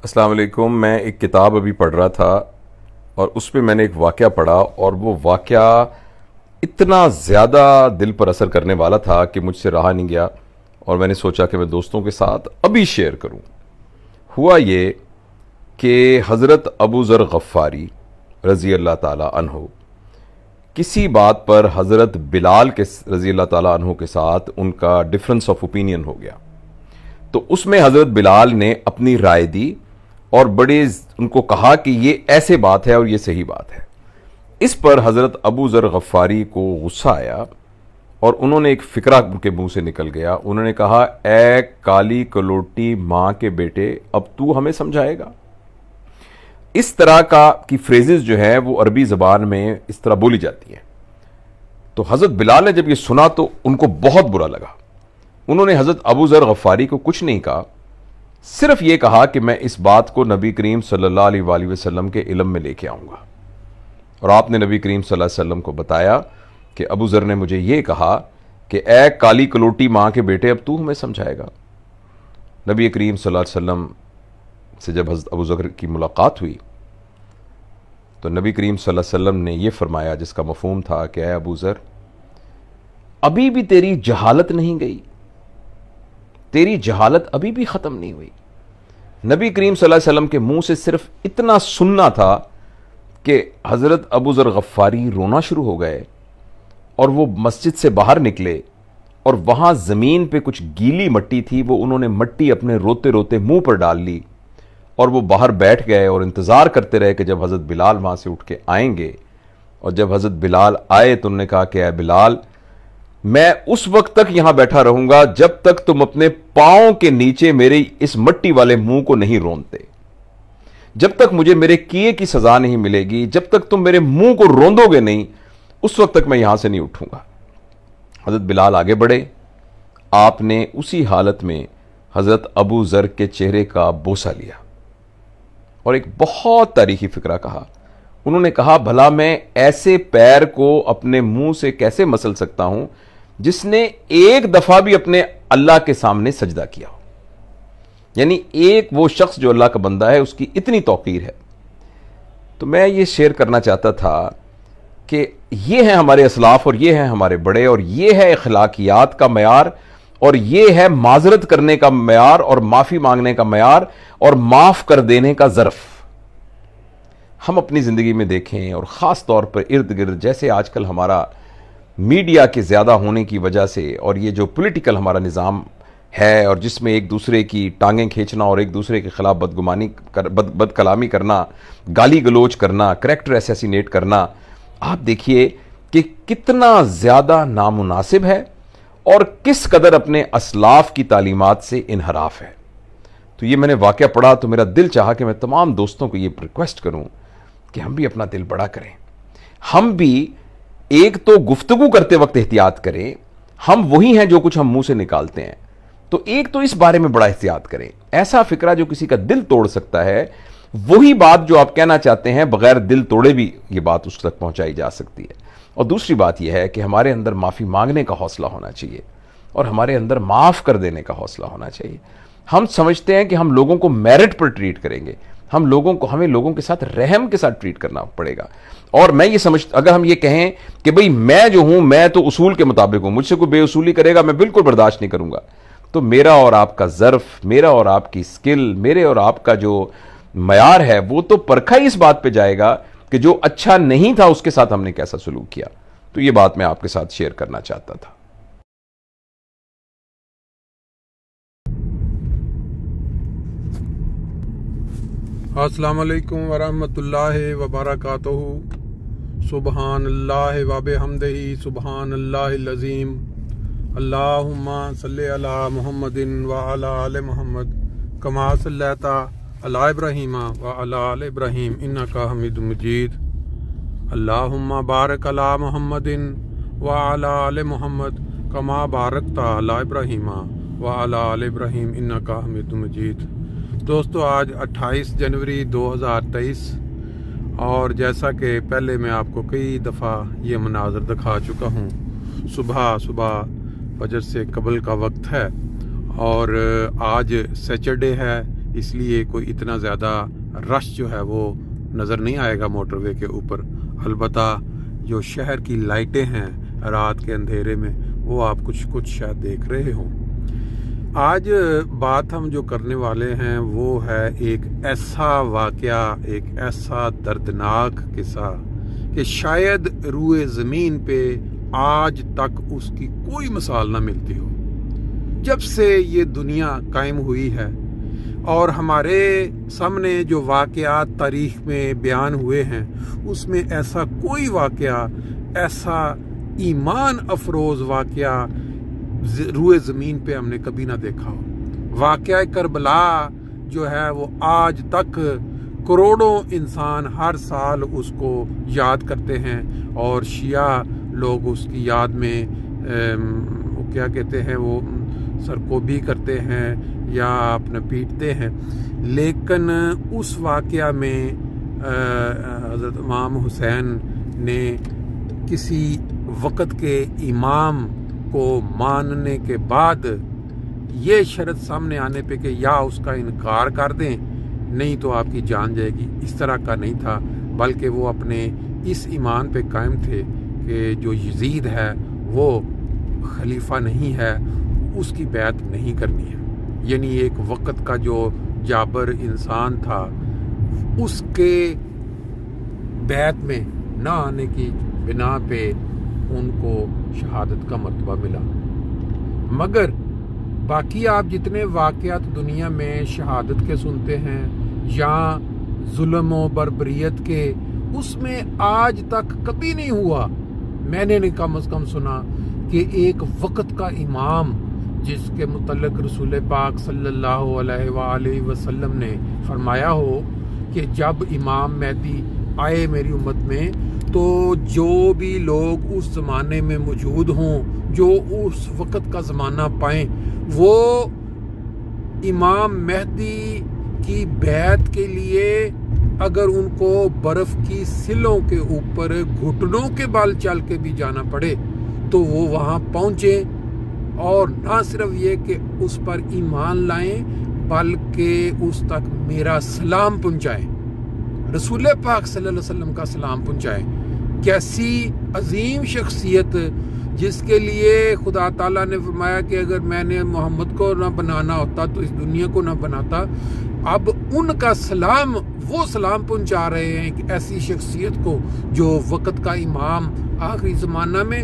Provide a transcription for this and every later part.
السلام علیکم۔ میں ایک کتاب ابھی پڑھ رہا تھا اور اس میں میں نے ایک واقعہ پڑھا اور وہ واقعہ اتنا زیادہ دل پر اثر کرنے والا تھا کہ مجھ سے رہا نہیں گیا اور میں نے سوچا کہ میں دوستوں کے ساتھ ابھی شیئر کروں۔ ہوا یہ کہ حضرت ابو ذر غفاری رضی اللہ تعالی عنہ کسی بات پر حضرت بلال کے رضی اللہ تعالیٰ عنہ کے ساتھ ان کا ڈفرنس آف اوپینین ہو گیا، تو اس میں حضرت بلال نے اپنی رائے دی اور بڑے ان کو کہا کہ یہ ایسے بات ہے اور یہ صحیح بات ہے۔ اس پر حضرت ابو ذر غفاری کو غصہ آیا اور انہوں نے ایک فکرہ ان کے منہ سے نکل گیا۔ انہوں نے کہا، اے کالی کلوٹی ماں کے بیٹے، اب تو ہمیں سمجھائے گا؟ اس طرح کی فریزز جو ہیں وہ عربی زبان میں اس طرح بولی جاتی ہیں۔ تو حضرت بلال نے جب یہ سنا تو ان کو بہت برا لگا۔ انہوں نے حضرت ابو ذر غفاری کو کچھ نہیں کہا، صرف یہ کہا کہ میں اس بات کو نبی کریم صلی اللہ علیہ وآلہ وسلم کے علم میں لے کے آؤں گا۔ اور آپ نے نبی کریم صلی اللہ علیہ وسلم کو بتایا کہ ابو ذر نے مجھے یہ کہا کہ اے کالی کلوٹی ماں کے بیٹے، اب تو ہمیں سمجھائے گا۔ نبی کریم صلی اللہ علیہ وسلم سے جب حضرت ابو ذر کی ملاقات ہوئی تو نبی کریم صلی اللہ علیہ وسلم نے یہ فرمایا، جس کا مفہوم تھا کہ اے ابو ذر، ابھی بھی تیری جہالت نہیں گئی، تیری جہالت ابھی بھی ختم نہیں ہوئی۔ نبی کریم صلی اللہ علیہ وسلم کے منہ سے صرف اتنا سننا تھا کہ حضرت ابو ذر غفاری رونا شروع ہو گئے اور وہ مسجد سے باہر نکلے اور وہاں زمین پہ کچھ گیلی مٹی تھی، وہ انہوں نے مٹی اپنے روتے روتے منہ پر ڈال لی اور وہ باہر بیٹھ گئے اور انتظار کرتے رہے کہ جب حضرت بلال وہاں سے اٹھ کے آئیں گے۔ اور جب حضرت بلال آئے تو انہوں نے کہا کہ اے بلال، میں اس وقت تک یہاں بیٹھا رہوں گا جب تک تم اپنے پاؤں کے نیچے میرے اس مٹی والے منہ کو نہیں رونتے، جب تک مجھے میرے کیے کی سزا نہیں ملے گی، جب تک تم میرے منہ کو روندو گے نہیں، اس وقت تک میں یہاں سے نہیں اٹھوں گا۔ حضرت بلال آگے بڑھے، آپ نے اسی حالت میں حضرت ابو ذر کے چہرے کا بوسہ لیا اور ایک بہت تاریخی فکرہ کہا۔ انہوں نے کہا، بھلا میں ایسے پیر کو اپنے منہ سے کیسے مسل سکتا ہوں جس نے ایک دفعہ بھی اپنے اللہ کے سامنے سجدہ کیا ہو؟ یعنی ایک وہ شخص جو اللہ کا بندہ ہے، اس کی اتنی توقیر ہے۔ تو میں یہ شیئر کرنا چاہتا تھا کہ یہ ہیں ہمارے اسلاف اور یہ ہیں ہمارے بڑے، اور یہ ہے اخلاقیات کا معیار، اور یہ ہے معذرت کرنے کا معیار اور معافی مانگنے کا معیار اور معاف کر دینے کا ظرف۔ ہم اپنی زندگی میں دیکھیں، اور خاص طور پر ارد گرد جیسے آج کل ہمارا میڈیا کے زیادہ ہونے کی وجہ سے اور یہ جو پولیٹیکل ہمارا نظام ہے، اور جس میں ایک دوسرے کی ٹانگیں کھینچنا اور ایک دوسرے کے خلاف بد کلامی کرنا، گالی گلوچ کرنا، کریکٹر اسیسینیٹ کرنا، آپ دیکھیے کہ کتنا زیادہ نامناسب ہے اور کس قدر اپنے اسلاف کی تعلیمات سے انحراف ہے۔ تو یہ میں نے واقعہ پڑھا تو میرا دل چاہا کہ میں تمام دوستوں کو یہ ریکویسٹ کروں کہ ہم بھی اپنا دل بڑا کریں، ہم بھی ایک تو گفتگو کرتے وقت احتیاط کریں، ہم وہی ہیں جو کچھ ہم منہ سے نکالتے ہیں، تو ایک تو اس بارے میں بڑا احتیاط کریں۔ ایسا فکرہ جو کسی کا دل توڑ سکتا ہے، وہی بات جو آپ کہنا چاہتے ہیں بغیر دل توڑے بھی یہ بات اس تک پہنچائی جا سکتی ہے۔ اور دوسری بات یہ ہے کہ ہمارے اندر معافی مانگنے کا حوصلہ ہونا چاہیے اور ہمارے اندر معاف کر دینے کا حوصلہ ہونا چاہیے۔ ہم سمجھتے ہیں کہ ہم لوگوں کو میرٹ پر ٹریٹ کریں گے، ہمیں لوگوں کے ساتھ رحم کے ساتھ ٹریٹ کرنا پڑے گا۔ اور میں یہ اگر ہم یہ کہیں کہ بھئی میں جو ہوں میں تو اصول کے مطابق ہوں، مجھ سے کوئی بے اصولی کرے گا میں بالکل برداشت نہیں کروں گا، تو میرا اور آپ کا ظرف، میرا اور آپ کی سکل، میرے اور آپ کا جو معیار ہے وہ تو پرکھا ہی اس بات پہ جائے گا کہ جو اچھا نہیں تھا اس کے ساتھ ہم نے کیسا سلوک کیا۔ تو یہ بات میں آپ کے ساتھ شیئر کرنا چاہتا تھا۔ السلام علیکم ورحمۃ اللہ وبرکاتہ۔ سبحان اللہ وبحمدہ، سبحان اللہ العظیم۔ اللہم صلی علی محمد وعلی آل محمد کما صلیت علی ابراہیم وعلی آل ابراہیم انک حمید مجید۔ اللہم بارک علی محمد وعلی آل محمد کما بارکت علی ابراہیم وعلی آل ابراہیم انک حمید مجید۔ دوستو، آج 28 جنوری 2023، اور جیسا کہ پہلے میں آپ کو کئی دفعہ یہ مناظر دکھا چکا ہوں، صبح فجر سے قبل کا وقت ہے اور آج سیچرڈے ہے، इसलिए कोई इतना ज़्यादा रश जो है वो नज़र नहीं आएगा मोटर वे के ऊपर। अलबत्ता जो शहर की लाइटें हैं रात के अंधेरे में, वो आप कुछ शायद देख रहे हो। आज बात हम जो करने वाले हैं वो है एक ऐसा वाक़या, एक ऐसा दर्दनाक किस्सा कि शायद रूए ज़मीन पे आज तक उसकी कोई मिसाल ना मिलती हो। जब से ये दुनिया कायम हुई है और हमारे सामने जो वाक़यात तारीख़ में बयान हुए हैं, उसमें ऐसा कोई वाक़या, ऐसा ईमान अफरोज़ वाक़या रूए ज़मीन पे हमने कभी ना देखा हो। वाक़या करबला जो है वो आज तक करोड़ों इंसान हर साल उसको याद करते हैं और शिया लोग उसकी याद में वो क्या कहते हैं, वो सरकोबी करते हैं या अपने पीटते हैं। लेकिन उस वाक़या में हज़रत इमाम हुसैन ने किसी वक़्त के इमाम को मानने के बाद ये शर्त सामने आने पे कि या उसका इनकार कर दें, नहीं तो आपकी जान जाएगी, इस तरह का नहीं था, बल्कि वो अपने इस ईमान पे कायम थे कि जो यजीद है वो खलीफा नहीं है, उसकी बैत नहीं करनी है। यानी एक वक़्त का जो जाबर इंसान था, उसके बैत में ना आने की बिना पे उनको शहादत का मर्तबा मिला। मगर बाकी आप जितने वाक़यात दुनिया में शहादत के सुनते हैं या जुल्म व बर्बरियत के, उसमें आज तक कभी नहीं हुआ, मैंने नहीं कम अज़ कम सुना कि एक वक़्त का इमाम जिसके मुतल्लिक़ रसूल पाक सल्लल्लाहु अलैहि वसल्लम ने फरमाया हो कि जब इमाम मेहदी आए मेरी उम्मत में, तो जो भी लोग उस ज़माने में मौजूद हों, जो उस वक़्त का ज़माना पाएं, वो इमाम मेहदी की बैत के लिए अगर उनको बर्फ़ की सिलों के ऊपर घुटनों के बल चल के भी जाना पड़े तो वो वहाँ पहुँचे, और ना सिर्फ ये कि उस पर ईमान लाएं, बल्कि उस तक मेरा सलाम पहुँचाएं, रसूल पाक सल्लल्लाहु अलैहि वसल्लम का सलाम पहुँचाएं। कैसी अजीम शख्सियत, जिसके लिए खुदा ताला ने फरमाया कि अगर मैंने मोहम्मद को ना बनाना होता तो इस दुनिया को ना बनाता। अब उनका सलाम, वो सलाम पहुंचा रहे हैं कि ऐसी शख्सियत को जो वक़्त का इमाम आखिरी ज़माना में।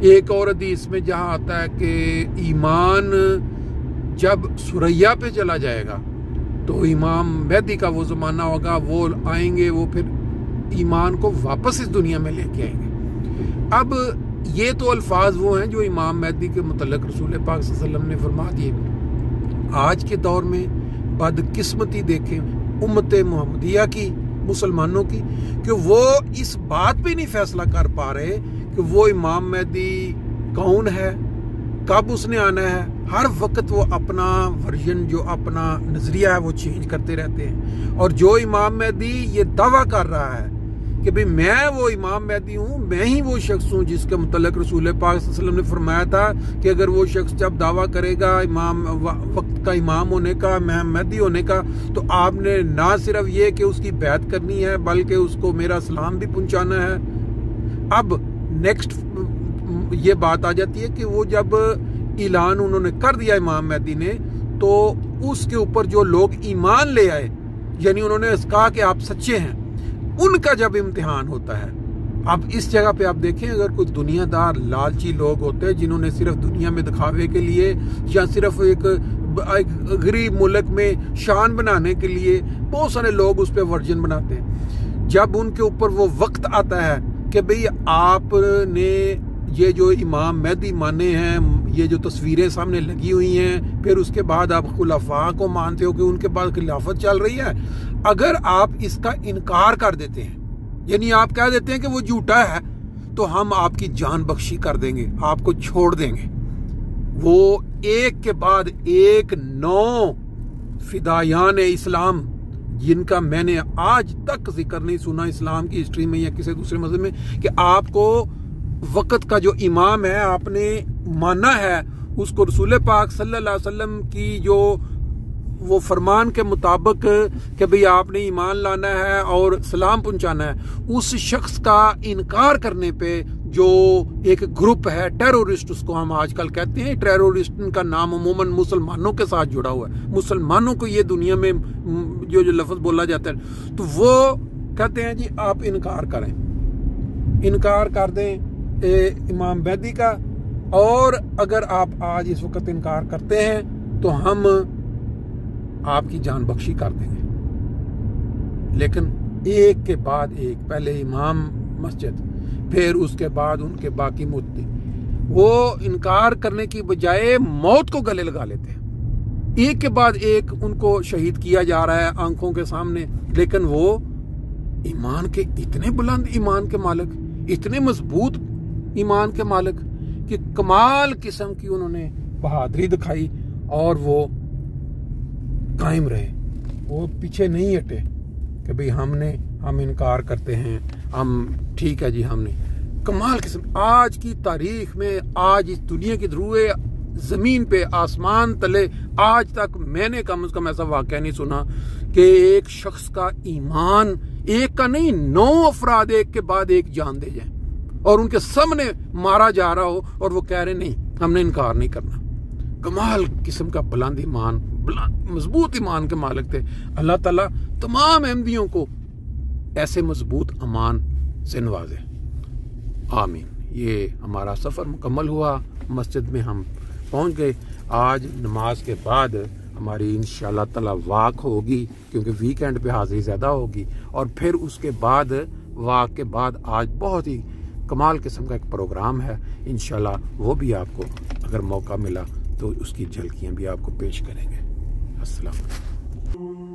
एक और हदीस में जहाँ आता है कि ईमान जब सुरैया पे चला जाएगा तो इमाम मेहदी का वो ज़माना होगा, वो आएंगे, वो फिर ईमान को वापस इस दुनिया में लेके आएंगे। अब ये तो अल्फाज वो हैं जो इमाम मेहदी के मुतल्लिक़ रसूल पाक सल्लल्लाहु अलैहि वसल्लम ने फरमा दिए। आज के दौर में बदकिस्मती देखें उम्मत मुहम्मदिया की, मुसलमानों की, कि वो इस बात पे नहीं फैसला कर पा रहे कि वो इमाम मेहदी कौन है, कब उसने आना है। हर वक्त वो अपना वर्जन, जो अपना नज़रिया है, वो चेंज करते रहते हैं। और जो इमाम मेहदी ये दावा कर रहा है कि भाई मैं वो इमाम मेहदी हूँ, मैं ही वो शख्स हूँ जिसके मुतल्लिक़ रसूल पाक सल्लल्लाहु अलैहि वसल्लम ने फरमाया था कि अगर वो शख्स जब दावा करेगा इमाम वक्त का इमाम होने का, मेहदी होने का, तो आपने ना सिर्फ ये कि उसकी बैत करनी है, बल्कि उसको मेरा सलाम भी पहुँचाना है। अब नेक्स्ट ये बात आ जाती है कि वो जब ऐलान उन्होंने कर दिया इमाम मेहदी ने, तो उसके ऊपर जो लोग ईमान ले आए, यानी उन्होंने कहा कि आप सच्चे हैं, उनका जब इम्तिहान होता है। अब इस जगह पे आप देखें, अगर कोई दुनियादार लालची लोग होते हैं जिन्होंने सिर्फ दुनिया में दिखावे के लिए या सिर्फ एक गरीब मुल्क में शान बनाने के लिए बहुत सारे लोग उस पर वर्जन बनाते हैं, जब उनके ऊपर वो वक्त आता है कि भाई आपने ये जो इमाम मेहदी माने हैं, ये जो तस्वीरें सामने लगी हुई हैं, फिर उसके बाद आप खुलाफा को मानते हो कि उनके बाद खिलाफत चल रही है, अगर आप इसका इनकार कर देते हैं, यानी आप कह देते हैं कि वो झूठा है, तो हम आपकी जान बख्शी कर देंगे, आपको छोड़ देंगे। वो एक के बाद एक 9 फिदायान इस्लाम, जिनका मैंने आज तक जिक्र नहीं सुना इस्लाम की हिस्ट्री में या किसी दूसरे मज़हब में, कि आपको वक़्त का जो इमाम है आपने मानना है, उसको रसूल पाक सल्लल्लाहु अलैहि वसल्लम की जो वो फरमान के मुताबिक कि भाई आपने ईमान लाना है और सलाम पहुंचाना है, उस शख्स का इनकार करने पे जो एक ग्रुप है टेररिस्ट, उसको हम आजकल कहते हैं टेररिस्ट, का नाम अमूमन मुसलमानों के साथ जुड़ा हुआ है। मुसलमानों को ये दुनिया में जो लफ्ज़ बोला जाता है, तो वो कहते हैं जी आप इनकार करें, इनकार कर दें इमाम महदी का, और अगर आप आज इस वक्त इनकार करते हैं तो हम आपकी जान बख्शी कर देंगे। लेकिन एक के बाद एक, पहले इमाम मस्जिद, फिर उसके बाद उनके बाकी मुफ्ती, वो इनकार करने की बजाय मौत को गले लगा लेते हैं। एक के बाद एक उनको शहीद किया जा रहा है आंखों के सामने, लेकिन वो ईमान के इतने बुलंद ईमान के मालिक, इतने मजबूत ईमान के मालिक कि कमाल किस्म की उन्होंने बहादुरी दिखाई और वो कायम रहे, वो पीछे नहीं हटे कि भाई हम इनकार करते हैं, हम ठीक है जी, हमने कमाल किस्म। आज की तारीख में, आज इस दुनिया की धरुए जमीन पे, आसमान तले, आज तक मैंने कम से कम ऐसा वाकया नहीं सुना कि एक शख्स का ईमान, एक का नहीं 9 अफराद एक के बाद एक जान दे जाए और उनके सामने मारा जा रहा हो और वो कह रहे नहीं हमने इनकार नहीं करना। कमाल किस्म का बुलंद ईमान, मजबूत ईमान के मालिक थे। अल्लाह ताला तमाम अहमदियों को ऐसे मजबूत ईमान से नवाजे, आमीन। ये हमारा सफ़र मुकम्मल हुआ, मस्जिद में हम पहुंच गए। आज नमाज के बाद हमारी इंशाअल्लाह ताला वाक होगी, क्योंकि वीकेंड पे हाजिरी ज़्यादा होगी, और फिर उसके बाद वाक के बाद आज बहुत ही कमाल किस्म का एक प्रोग्राम है। इंशाअल्लाह वो भी आपको अगर मौका मिला तो उसकी झलकियाँ भी आपको पेश करेंगे। अस्सलाम वालेकुम।